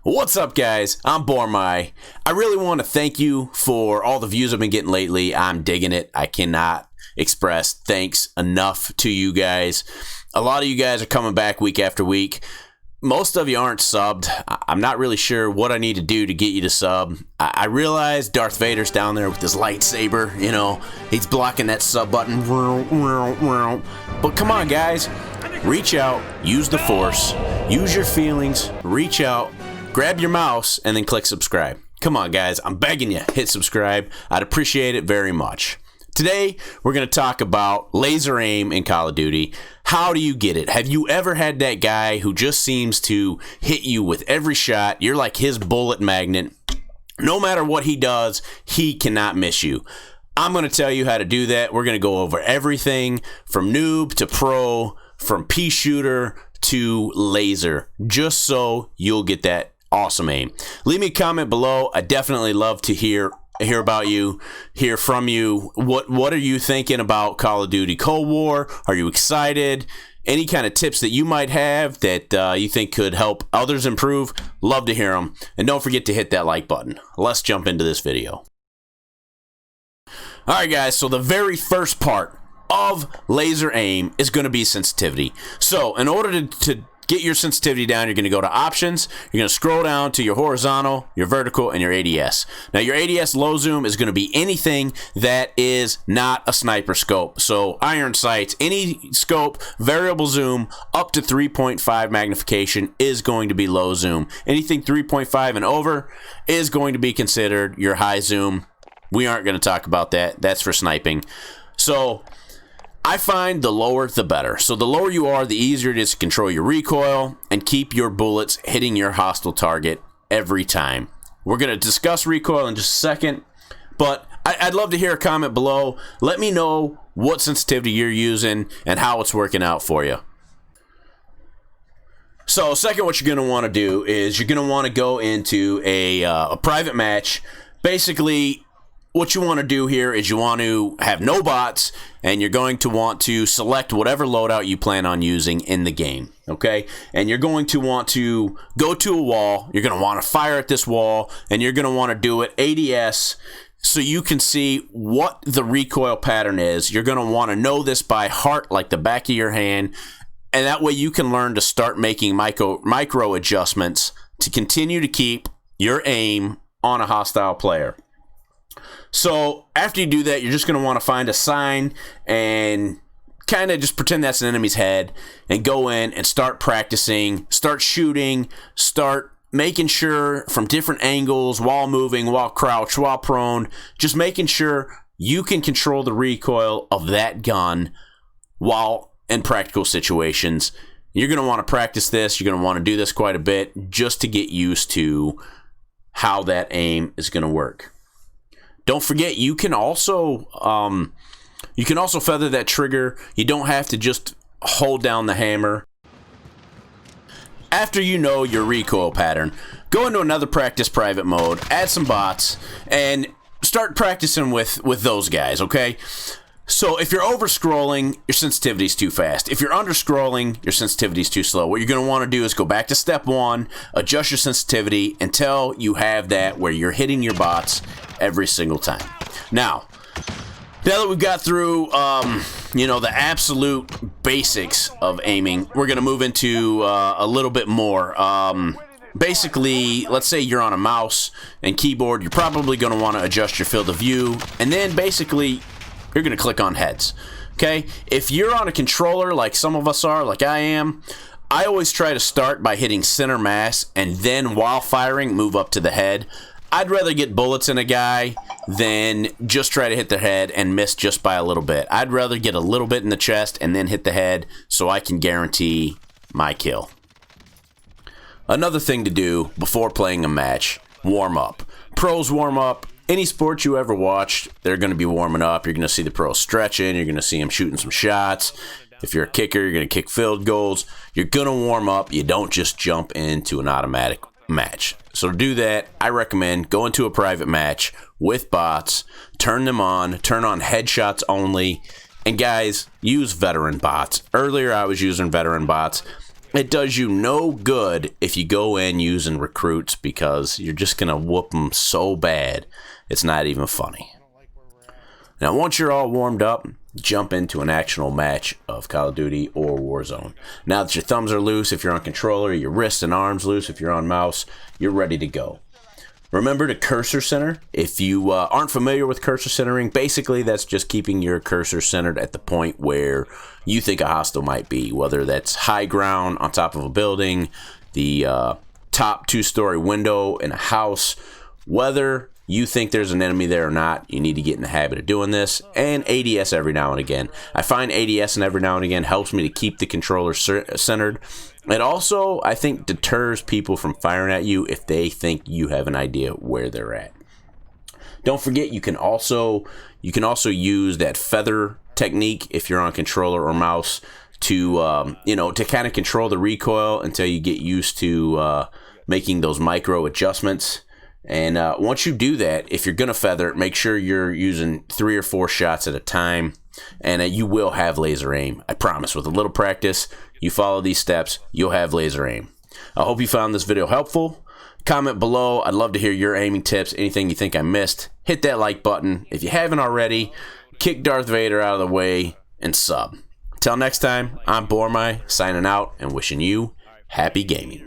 What's up, guys? I'm Bormai. I really want to thank you for all the views I've been getting lately. I'm digging it. I cannot express thanks enough to you guys. A lot of you guys are coming back week after week. Most of you aren't subbed. I'm not really sure what I need to do to get you to sub. I realize Darth Vader's down there with his lightsaber. You know, he's blocking that sub button. But come on, guys. Reach out. Use the Force. Use your feelings. Reach out. Grab your mouse and then click subscribe. Come on, guys. I'm begging you. Hit subscribe. I'd appreciate it very much. Today, we're going to talk about laser aim in Call of Duty. How do you get it? Have you ever had that guy who just seems to hit you with every shot? You're like his bullet magnet. No matter what he does, he cannot miss you. I'm going to tell you how to do that. We're going to go over everything from noob to pro, from pea shooter to laser, just so you'll get that awesome aim. Leave me a comment below. I definitely love to hear about you, hear from you. What are you thinking about Call of Duty Cold War? Are you excited? Any kind of tips that you might have that you think could help others improve? Love to hear them. And don't forget to hit that like button. Let's jump into this video. All right, guys, so the very first part of laser aim is going to be sensitivity. So in order to get your sensitivity down, you're going to go to options. You're going to scroll down to your horizontal, your vertical, and your ADS. Now, your ADS low zoom is going to be anything that is not a sniper scope. So iron sights, any scope, variable zoom, up to 3.5 magnification is going to be low zoom. Anything 3.5 and over is going to be considered your high zoom. We aren't going to talk about that. That's for sniping. So I find the lower the better. So the lower you are, the easier it is to control your recoil and keep your bullets hitting your hostile target every time. We're going to discuss recoil in just a second, but I'd love to hear a comment below. Let me know what sensitivity you're using and how it's working out for you. So second, what you're going to want to do is you're going to want to go into a private match. Basically, what you want to do here is you want to have no bots, and you're going to want to select whatever loadout you plan on using in the game, okay? And you're going to want to go to a wall. You're going to want to fire at this wall, and you're going to want to do it ADS so you can see what the recoil pattern is. You're going to want to know this by heart, like the back of your hand, and that way you can learn to start making micro adjustments to continue to keep your aim on a hostile player. So after you do that, you're just going to want to find a sign and kind of just pretend that's an enemy's head and go in and start practicing, start shooting, start making sure from different angles, while moving, while crouched, while prone, just making sure you can control the recoil of that gun while in practical situations. You're going to want to practice this. You're going to want to do this quite a bit just to get used to how that aim is going to work. Don't forget, you can also feather that trigger. You don't have to just hold down the hammer. After you know your recoil pattern, go into another practice private mode, add some bots, and start practicing with those guys, okay? So if you're over-scrolling, your sensitivity is too fast. If you're under-scrolling, your sensitivity is too slow. What you're going to want to do is go back to step one, adjust your sensitivity until you have that where you're hitting your bots every single time. Now that we've got through, the absolute basics of aiming, we're going to move into a little bit more. Basically, let's say you're on a mouse and keyboard. You're probably going to want to adjust your field of view, and then basically you're going to click on heads. Okay? If you're on a controller like some of us are, like I am, I always try to start by hitting center mass and then while firing move up to the head. I'd rather get bullets in a guy than just try to hit the head and miss just by a little bit. I'd rather get a little bit in the chest and then hit the head so I can guarantee my kill. Another thing to do before playing a match, warm up. Pros warm up. Any sport you ever watched, they're going to be warming up. You're going to see the pros stretching. You're going to see them shooting some shots. If you're a kicker, you're going to kick field goals. You're going to warm up. You don't just jump into an automatic match. So to do that, I recommend go into a private match with bots, turn them on, turn on headshots only, and guys, use veteran bots. Earlier, I was using veteran bots. it does you no good if you go in using recruits, because you're just going to whoop them so bad, it's not even funny. Now, once you're all warmed up, jump into an actual match of Call of Duty or Warzone. Now that your thumbs are loose if you're on controller, your wrists and arms loose if you're on mouse, you're ready to go. Remember to cursor center. If you aren't familiar with cursor centering, basically that's just keeping your cursor centered at the point where you think a hostile might be, whether that's high ground on top of a building, the top 2-story window in a house. Whether you think there's an enemy there or not, you need to get in the habit of doing this, and ADS every now and again. I find ADS and every now and again helps me to keep the controller centered. It also, I think, deters people from firing at you if they think you have an idea where they're at. Don't forget, you can also use that feather technique if you're on controller or mouse to to kind of control the recoil until you get used to making those micro adjustments. And once you do that, if you're going to feather, make sure you're using 3 or 4 shots at a time, and you will have laser aim. I promise, with a little practice, you follow these steps, you'll have laser aim. I hope you found this video helpful. Comment below. I'd love to hear your aiming tips, anything you think I missed. Hit that like button. If you haven't already, kick Darth Vader out of the way and sub. Until next time, I'm Bormai, signing out and wishing you happy gaming.